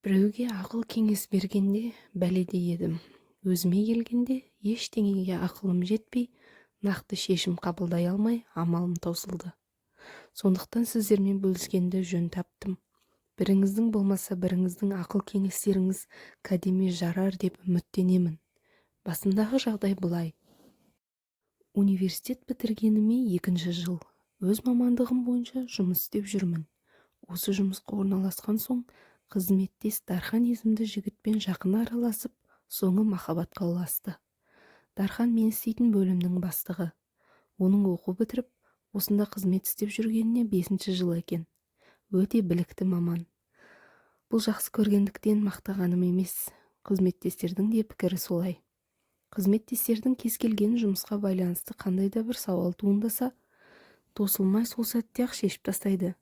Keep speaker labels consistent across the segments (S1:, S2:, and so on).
S1: Біреуге ақыл кеңес бергенде бәледе едім. Өзіме келгенде ештеңеге ақылым жетпей, нақты шешім қабылдай алмай, амалым таусылды. Сондықтан сіздермен бөліскенді жөн таптым. Біріңіздің болмаса біріңіздің ақыл кеңестеріңіз кәдеме жарар деп үміттенемін. Басымдағы жағдай былай. Университет бітіргеніме 2-ші жыл. Өз мамандығым бойынша жұмыс істеп жүрмін. Осы жұмысқа орналасқан соң қызметтес Дархан есімді жігітпен жақын араласып, соңы махаббатқа ұласты. Дархан мен істейтін бөлімнің бастығы. Оның оқу бітіріп, осында қызмет істеп жүргеніне 5-ші жыл екен. Өте білікті маман. Бұл жақсы көргендіктен мақтағаным емес, қызметтестердің де пікірі солай. Қызметтестердің кез келген жұмысқа байланысты қандай да бір сауал туындаса, тосылмай сол сәтте-ақ шешіп тастайды.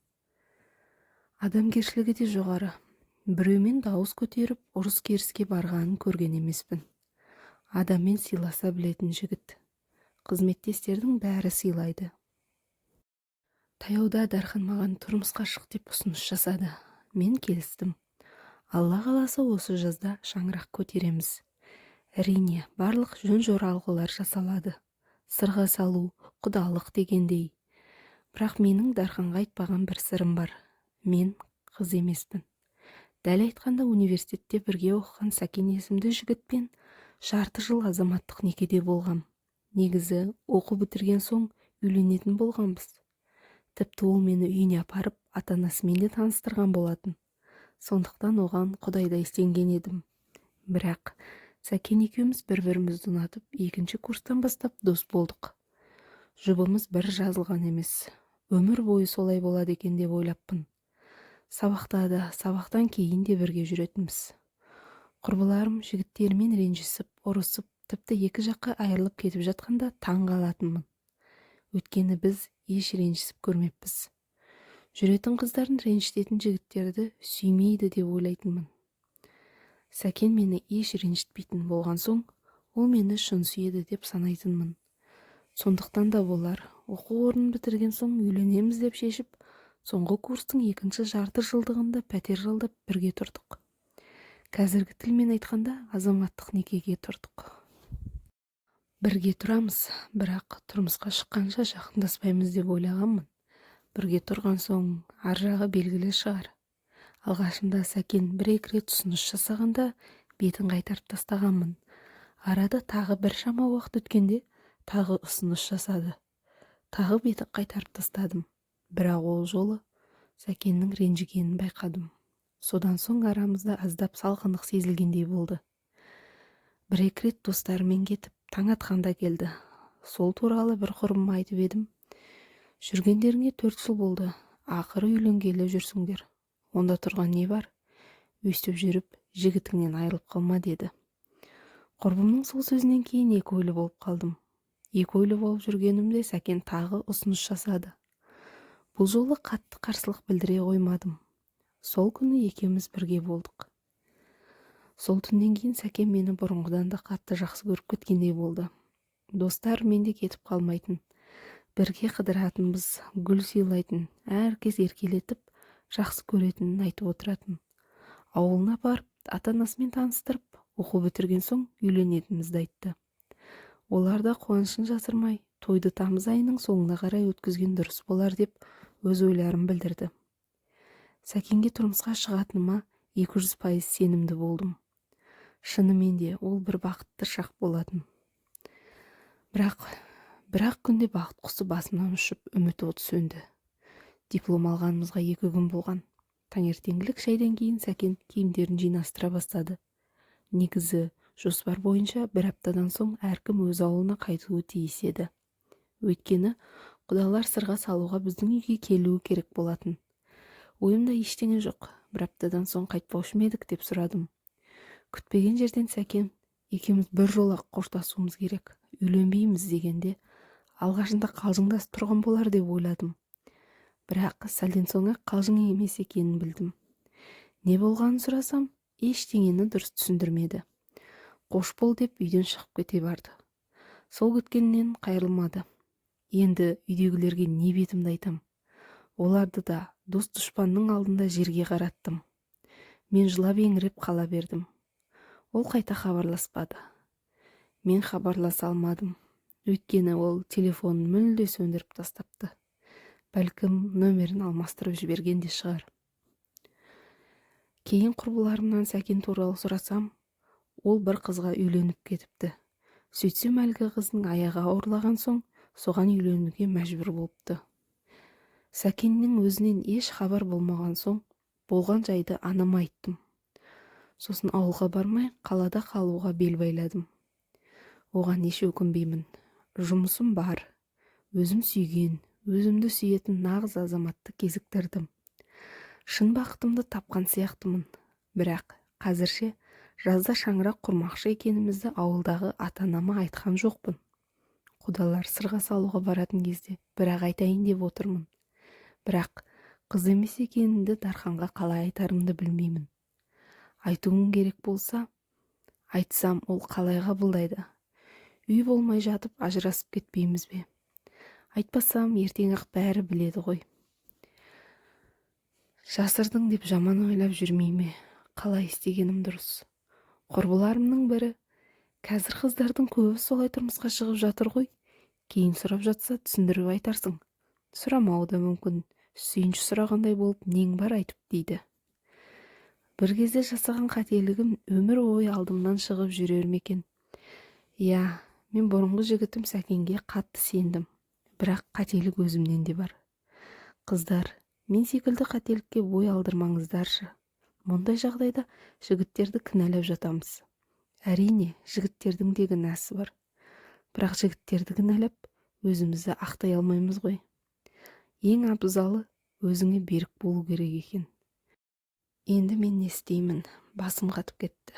S1: Адамгершілігі де жоғары. Біреумен дауыс көтеріп, ұрыс-керіске барғанын көрген емеспін. Адаммен сыйласа білетін жігіт. Қызметтестердің бәрі сыйлайды. Таяуда Дархан маған тұрмысқа шық деп ұсыныс жасады. Мен келістім. Алла қаласа осы жазда шаңырақ көтереміз. Әрине, барлық жөн-жоралғылар жасалады. Сырға салу, құдалық дегендей. Бірақ менің Дарханға айтпаған бір сырым бар. Мен қыз емеспін. Дәл айтқанда университетте бірге оқыған Сәкен есімді жігітпен жарты жыл азаматтық некеде болғам. Негізі оқу бітірген соң үйленетін болғанбыз. Тіпті ол мені үйіне апарып, ата-анасымен де таныстырған болатын. Сондықтан оған құдайдай сенген едім. Бірақ Сәкен екеуміз бір-бірімізді ұнатып, 2-ші курстан бастап дос болдық. Жұбымыз бір жазылған емес. Өмір бойы солай болады екен деп ойлаппын. Сабақта да, сабақтан кейін де бірге жүретінбіз. Құрбыларым жігіттермен ренжісіп, ұрысып, тіпті екі жаққа айырылып кетіп жатқанда таң қалатынмын. Өйткені біз еш ренжісіп көрмеппіз. Жүретін қыздарын ренжітетін жігіттерді сүймейді деп ойлайтынмын. Сәкен мені еш ренжітпейтін болған соң, ол мені шын сүйеді деп санайтынмын. Сондықтан да болар, оқу орнын бітірген соң үйленеміз деп шешіп, соңғы курстың 2-ші жарты жылдығында пәтер жалдап бірге тұрдық. Қазіргі тілмен айтқанда азаматтық некеге тұрдық. Бірге тұрамыз, бірақ тұрмысқа шыққанша жақындаспаймыз деп ойлағанмын. Бірге тұрған соң ар жағы белгілі шығар. Алғашында Сәкен 1-2 рет ұсыныс жасағанда бетін қайтарып тастағанмын. Арада тағы біршама уақыт өткенде тағы ұсыныс жасады. Тағы бетін қайтарып тастадым. Бірақ ол жолы Сәкеннің ренжігенін байқадым. Содан соң арамызда аздап салқындық сезілгендей болды. 1-2 рет достарымен кетіп, таң атқанда келді. Сол туралы бір құрбыма айтып едім. Жүргендеріңе 4 жыл болды. Ақыры үйленгелі жүрсіңдер. Онда тұрған не бар? Өстіп жүріп, жігітіңнен айырылып қалма деді. Құрбымның сол сөзінен кейін екі ойлы болып қалдым. Екі ойлы болып жүргенімде Сәкен тағы ұсыныс жасады. Бұл жолы қатты қарсылық білдіре қоймадым. Сол күні екеуміз бірге болдық. Сол түннен кейін Сәкен мені бұрынғыдан да қатты жақсы көріп кеткендей болды. Достар менде кетіп қалмайтын. Бірге қыдыратынбыз, гүл сыйлайтын, әркез еркелетіп, жақсы көретінін айтып отыратын. Ауылына барып, ата-анасымен таныстырып, оқу бітірген соң үйленетінімізді айтты. Олар да қуанышын жасырмай, тойды тамыз айының соңына қарай өткізген дұрыс болар деп өз ойларын білдірді. Сәкенге тұрмысқа шығатыныма 200% сенімді болдым. Шынымен де ол бір бақытты шақ болатын. Бірақ күнде бақыт құсы басымнан ұшып, үміт оты сөнді. Диплом алғанымызға 2 күн болған. Таңертеңгілік шайдан кейін Сәкен киімдерін жинастыра бастады. Негізі жоспар бойынша 1 аптадан соң әркім өз ауылына қайтуы тиіс еді. Өйткені құдалар сырға салуға біздің үйге келуі керек болатын. Ойымда ештеңе жоқ. 1 аптадан соң қайтпаушы ма едік деп сұрадым. Күтпеген жерден Сәкен, екеуміз бір жолақ қоштасуымыз керек, үйленбейміз дегенде, алғашында қалжыңдасып тұрған болар деп ойладым. Бірақ сәлден соң қалжың емес екенін білдім. Не болғанын сұрасам, ештеңені дұрыс түсіндірмеді. Қош бол деп үйден шығып кете барды. Сол күткеннен қайрылмады. Енді үйдегілерге не бетімді айтам. Оларды да дос-дұшпанның алдында жерге қараттым. Мен жылап еңіреп қала бердім. Ол қайта хабарласпады. Мен хабарласа алмадым. Өйткені ол телефонын мүлде сөндіріп тастапты. Бәлкім нөмерін алмастырып жіберген де шығар. Кейін құрбыларымнан Сәкен туралы сұрасам, ол бір қызға үйленіп кетіпті. Сөйтсем әлгі қыздың аяғы ауырлаған соң, соған үйленуге мәжбүр болыпты. Сәкеннің өзінен еш хабар болмаған соң, болған жайды анама айттым. Сосын ауылға бармай, қалада қалуға бел байладым. Оған еш өкінбеймін. Жұмысым бар. Өзім сүйген, өзімді сүйетін нағыз азаматты кезіктірдім. Шын бақытымды тапқан сияқтымын. Бірақ қазірше жазда шаңырақ құрмақшы екенімізді ауылдағы ата-анама айтқан жоқпын. Құдалар сырға салуға баратын кезде бірақ айтайын деп отырмын. Бірақ қыз емес екенімді Дарханға қалай айтарымды білмеймін. Айтуым керек болса, айтсам ол қалай қабылдайды? Үй болмай жатып ажырасып кетпейміз бе? Айтпасам ертең-ақ бәрі біледі ғой. Жасырдың деп жаман ойлап жүрмей ме? Қалай істегенім дұрыс? Құрбыларымның бірі, қазір қыздардың көбі солай тұрмысқа шығып жатыр ғой. Кейін сұрап жатса түсіндіріп айтарсың. Сұрамауы да мүмкін. Сүйінші сұрағандай болып нең бар айтып дейді. Бір кезде жасаған қателігім өмір ойы алдымнан шығып жүрер ме екен? Я, мен бұрынғы жігітім Сәкенге қатты сендім. Бірақ қателік өзімнен де бар. Қыздар, мен секілді қателікке бой алдырмаңыздаршы. Мұндай жағдайда жігіттерді кінәлап жатамыз. Әрине, жігіттердің де кінәсі бар. Бірақ жігіттерді кінәлап, өзімізді ақтай алмаймыз ғой. Ең абзалы өзіңе берік болу керек екен. Енді мен не істеймін? Басым қатып кетті.